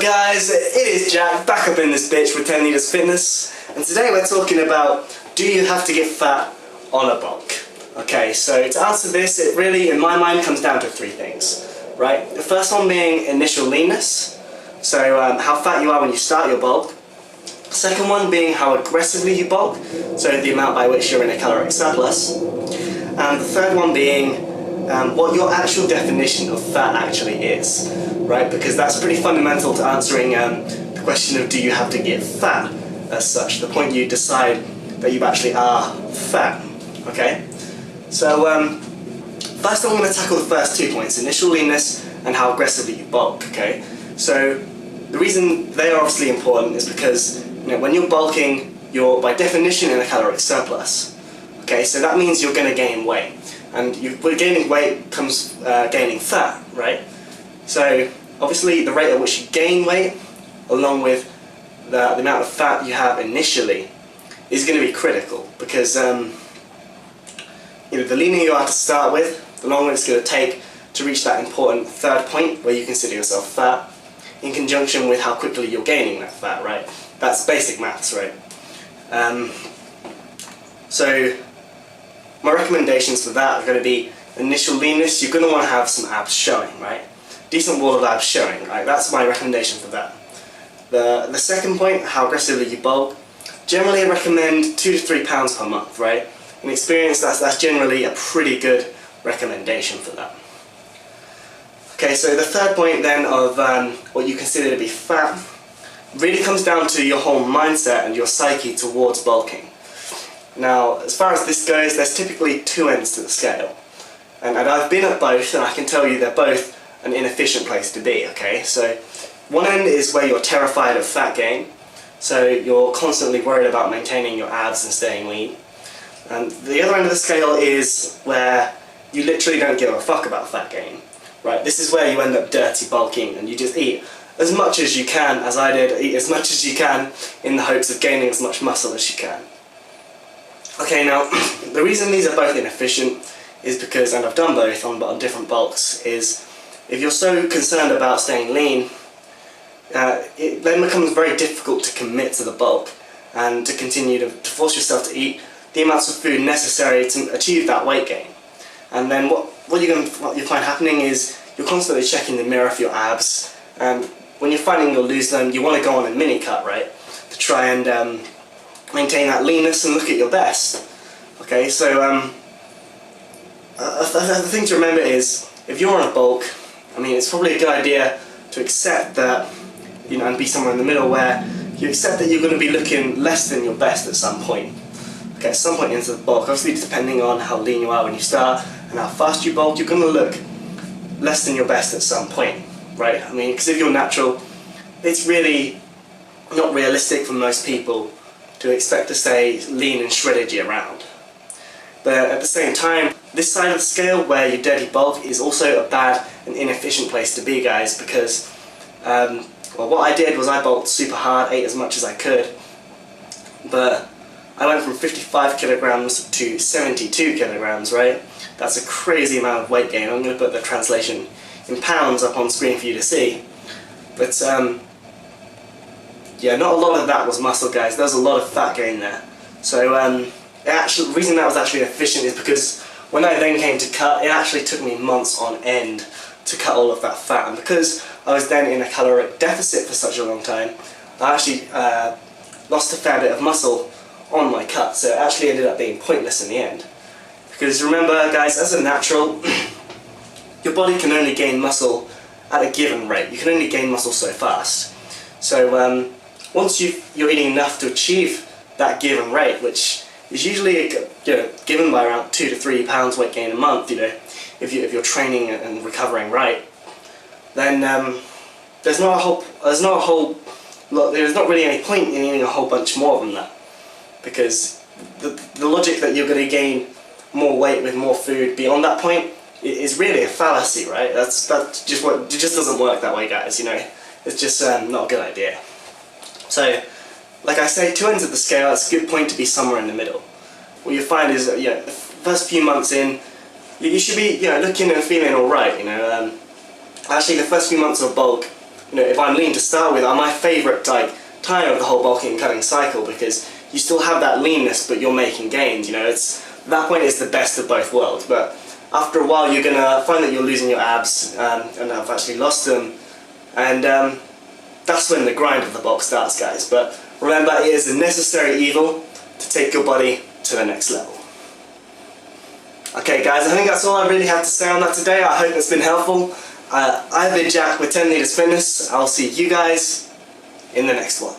guys, it is Jack, back up in this bitch with 10 Litres Fitness, and today we're talking about, do you have to get fat on a bulk? Okay, so to answer this, it really, in my mind, comes down to three things, right? The first one being initial leanness, so how fat you are when you start your bulk. The second one being how aggressively you bulk, so the amount by which you're in a caloric surplus. And the third one being what your actual definition of fat actually is, right? Because that's pretty fundamental to answering the question of do you have to get fat as such, the point you decide that you actually are fat, okay? So first I'm going to tackle the first 2 points, initial leanness and how aggressively you bulk, okay? So the reason they are obviously important is because when you're bulking, you're by definition in a caloric surplus, okay? So that means you're going to gain weight. And with gaining weight comes gaining fat, right? So obviously the rate at which you gain weight, along with the amount of fat you have initially, is going to be critical because the leaner you are to start with, the longer it's going to take to reach that important third point where you consider yourself fat, in conjunction with how quickly you're gaining that fat, right? That's basic maths, right? So my recommendations for that are going to be initial leanness. You're going to want to have some abs showing, right? Decent wall of abs showing, right? That's my recommendation for that. The second point, how aggressively you bulk. Generally I recommend 2 to 3 pounds per month, right? In experience, that's generally a pretty good recommendation for that. Okay, so the third point then of what you consider to be fat really comes down to your whole mindset and your psyche towards bulking. Now, as far as this goes, there's typically two ends to the scale. And I've been at both, and I can tell you they're both an inefficient place to be, okay? So, one end is where you're terrified of fat gain, so you're constantly worried about maintaining your abs and staying lean. And the other end of the scale is where you literally don't give a fuck about fat gain, right? This is where you end up dirty bulking, and you just eat as much as you can, as I did, eat as much as you can in the hopes of gaining as much muscle as you can. Okay, now, the reason these are both inefficient is because, and I've done both on different bulks, is if you're so concerned about staying lean, it then becomes very difficult to commit to the bulk and to continue to force yourself to eat the amounts of food necessary to achieve that weight gain. And then what you find happening is you're constantly checking the mirror for your abs, and when you're finding you'll lose them, you want to go on a mini cut, right, to try and maintain that leanness and look at your best. Okay, so the thing to remember is, if you're on a bulk, I mean, it's probably a good idea to accept that, and be somewhere in the middle where you accept that you're going to be looking less than your best at some point. Okay, at some point into the bulk, obviously depending on how lean you are when you start and how fast you bulk, you're going to look less than your best at some point, right? I mean, because if you're natural, it's really not realistic for most people to expect to stay lean and shredded year round. But at the same time, this side of the scale where you dirty bulk is also a bad and inefficient place to be, guys, because well, what I did was I bulked super hard, ate as much as I could, but I went from 55 kilograms to 72 kilograms, right? That's a crazy amount of weight gain. I'm going to put the translation in pounds up on screen for you to see. But yeah, not a lot of that was muscle, guys. There was a lot of fat gain there. So the reason that was actually efficient is because when I then came to cut, it actually took me months on end to cut all of that fat. And because I was then in a caloric deficit for such a long time, I actually lost a fair bit of muscle on my cut. So it actually ended up being pointless in the end. Because remember, guys, as a natural, your body can only gain muscle at a given rate. You can only gain muscle so fast. So once you're eating enough to achieve that given rate, which is usually given by around 2 to 3 pounds weight gain a month, if you're training and recovering right, then there's not really any point in eating a whole bunch more than that, because the logic that you're going to gain more weight with more food beyond that point is really a fallacy, right? It just doesn't work that way, guys. It's just not a good idea. So, like I say, two ends of the scale. It's a good point to be somewhere in the middle. What you find is that the first few months in, you should be looking and feeling all right. Actually, the first few months of bulk if I'm lean to start with, are my favourite time of the whole bulking and cutting cycle, because you still have that leanness but you're making gains. That point is the best of both worlds. But after a while you're gonna find that you're losing your abs, and I've actually lost them, and that's when the grind of the bulk starts, guys. But remember, it is a necessary evil to take your body to the next level. Okay guys, I think that's all I really have to say on that today. I hope it's been helpful. I've been Jack with 10 Litres Fitness. I'll see you guys in the next one.